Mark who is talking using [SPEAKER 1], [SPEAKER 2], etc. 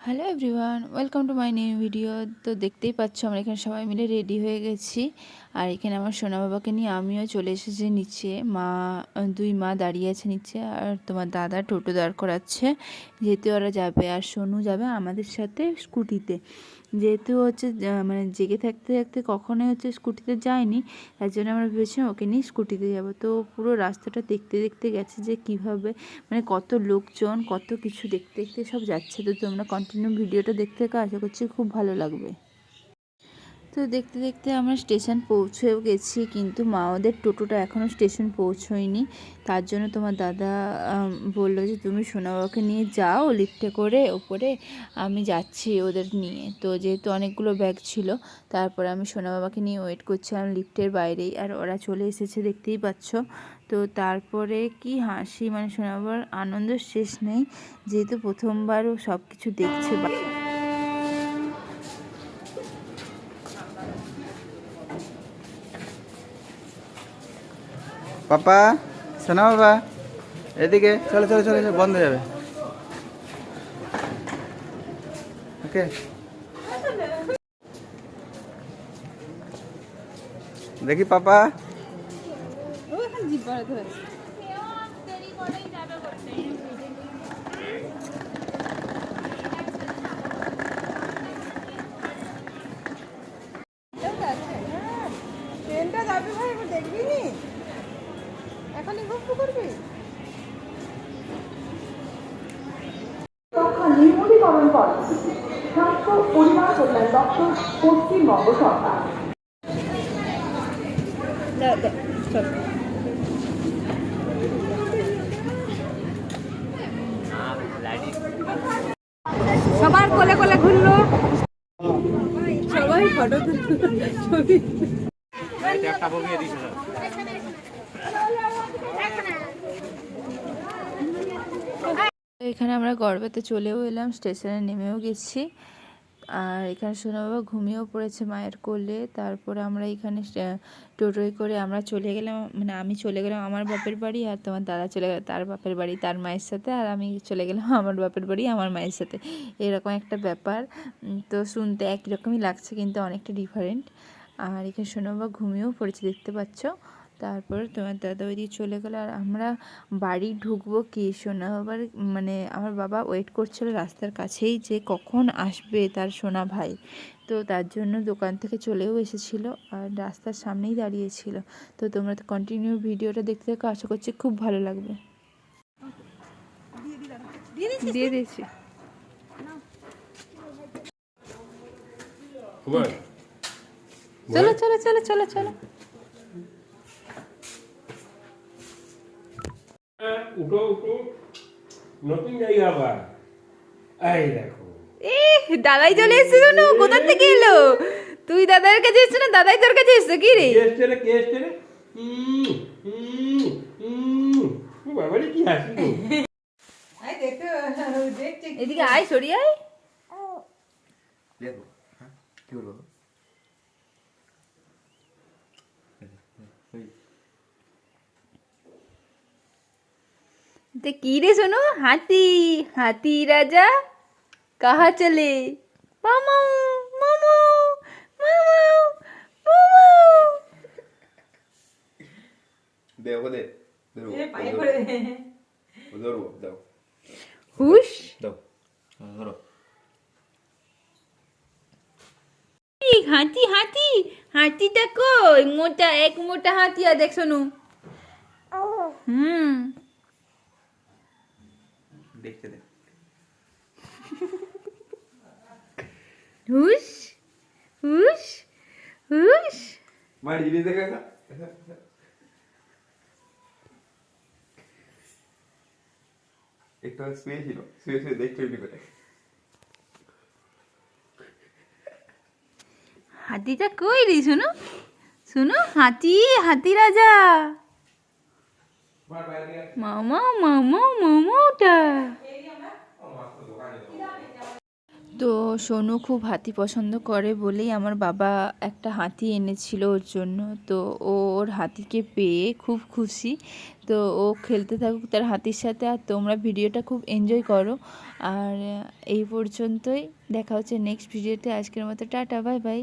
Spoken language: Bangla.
[SPEAKER 1] Hello everyone, welcome to my new video. তো দেখতেই পাচ্ছ আমরা এখানে সবাই মিলে রেডি হয়ে গেছি। আর এখানে আমার সোনা বাবাকে নিয়ে আমিও চলে এসেছি নিচে। দুই মা দাঁড়িয়ে আছে নিচে, আর তোমার দাদা টোটো দাঁড় করাচ্ছে, যেহেতু ওরা যাবে। আর সোনু যাবে আমাদের সাথে স্কুটিতে, যেহেতু হচ্ছে মানে জেগে থাকতে থাকতে কখনোই হচ্ছে স্কুটিতে যায়নি, তার জন্য আমরা ভেবেছিলাম ওকে নিয়ে স্কুটিতে যাব। তো পুরো রাস্তাটা দেখতে দেখতে গেছে যে কিভাবে মানে কত লোকজন কত কিছু দেখতে দেখতে সব যাচ্ছে। তো তোমরা কন্টিনিউ ভিডিওটা দেখতে থাকো, আশা করছি খুব ভালো লাগবে। তো দেখতে দেখতে আমরা স্টেশন পৌঁছেও গেছি, কিন্তু মা ওদের টোটোটা এখনও স্টেশন পৌঁছয়নি। তার জন্য তোমার দাদা বললো যে তুমি সোনাবাবাকে নিয়ে যাও লিফটে করে ওপরে, আমি যাচ্ছি ওদের নিয়ে। তো যেহেতু অনেকগুলো ব্যাগ ছিল, তারপরে আমি সোনাবাবাকে নিয়ে ওয়েট করছিলাম লিফটের বাইরেই, আর ওরা চলে এসেছে দেখতেই পাচ্ছ। তো তারপরে কি হাসি, মানে সোনাবাবার আনন্দ শেষ নেই, যেহেতু প্রথমবারও সব কিছু দেখছে।
[SPEAKER 2] পাপা, শোনা বাবা, এদিকে চলো চলো চলো, বন্ধ হয়ে যাবে। ওকে, দেখি পাপা।
[SPEAKER 3] ট্রেনটা যাবে ভাই, এবার দেখবি নি, এখনই গল্প করবি।
[SPEAKER 4] নির্মূলীকরণ কর্মসূচি স্বাস্থ্য পরিবার কল্যাণ দপ্তর, পশ্চিমবঙ্গ সরকার।
[SPEAKER 3] সবার কোলে কোলে ঘুরলো, সবাই ফটো ছবি।
[SPEAKER 1] এখানে আমরা গড়বেতে চলেও এলাম, স্টেশনে নেমেও গেছি। আর এখানে সোনা বাবা ঘুমিয়েও পড়েছে মায়ের কোলে। তারপরে আমরা এখানে টোটোয় করে আমরা চলে গেলাম, মানে আমি চলে গেলাম আমার বাপের বাড়ি, আর তোমার দাদা চলে গেল তার বাপের বাড়ি তার মায়ের সাথে, আর আমি চলে গেলাম আমার বাপের বাড়ি আমার মায়ের সাথে। এরকম একটা ব্যাপার। তো শুনতে একই রকমই লাগছে, কিন্তু অনেকটা ডিফারেন্ট। আর এখানে সোনা বাবা ঘুমিয়েও পড়েছে দেখতে পাচ্ছ। তারপর তোমার দাদা ওইদিকে চলে গেলো, আর আমরা বাড়ি ঢুকবো কি সোনা বাবার, মানে আমার বাবা ওয়েট করছিল রাস্তার কাছেই যে কখন আসবে তার সোনা ভাই। তো তার জন্য দোকান থেকে চলেও এসেছিলো, আর রাস্তার সামনেই দাঁড়িয়েছিল। তো তোমরা তো কন্টিনিউ ভিডিওটা দেখতে থাকো, আশা করছি খুব ভালো লাগবে। দিয়ে দিয়েছি। চলো চলো চলো চলো চলো।
[SPEAKER 5] উঠো উঠো, নতুন জায়গা আবার। এই দেখো,
[SPEAKER 1] দাদাই চলে এসেছে। শোনো কোথা থেকে এলো? তুই দাদার কাছে এসছো না দাদাই তোর কাছে এসছো? কি রে
[SPEAKER 5] কে এসছে রে, কে এসছে রে? বাবারে কি হাসি গো।
[SPEAKER 1] এদিকে আয়, সরিয়ে আয়।
[SPEAKER 2] দেখো, হ্যাঁ কি বলবো?
[SPEAKER 1] ते की रे सुनो, हाथी हाथी राजा कहाँ चले? मामू मामू मामू मामू।
[SPEAKER 2] দেখো দে, ধরো ধরো, দাও
[SPEAKER 1] हुश।
[SPEAKER 2] দাও, ধরো।
[SPEAKER 1] हाथी हाथी हाथी टा कोई मोटा, एक मोटा हाथी आ देख सुनो।
[SPEAKER 2] দেখতে দে।
[SPEAKER 1] हुश हुश हुश।
[SPEAKER 2] মার জিনিস দেখা না, একটু শুয়ে ছিল, শুয়ে শুয়ে দেখতে করে।
[SPEAKER 1] हाथी टा कोई रे सुनो सुनो, हाथी हाथी राजा मामा मामा मामाটা। তো সোনু খুব হাতি পছন্দ করে বলেই আমার বাবা একটা হাতি এনেছিল ওর জন্য। তো ও ওর হাতিকে পেয়ে খুব খুশি। তো ও খেলতে থাকুক তার হাতির সাথে, আর তোমরা ভিডিওটা খুব এনজয় করো। আর এই পর্যন্তই, দেখা হচ্ছে নেক্সট ভিডিওতে। আজকের মতো টাটা, বাই বাই।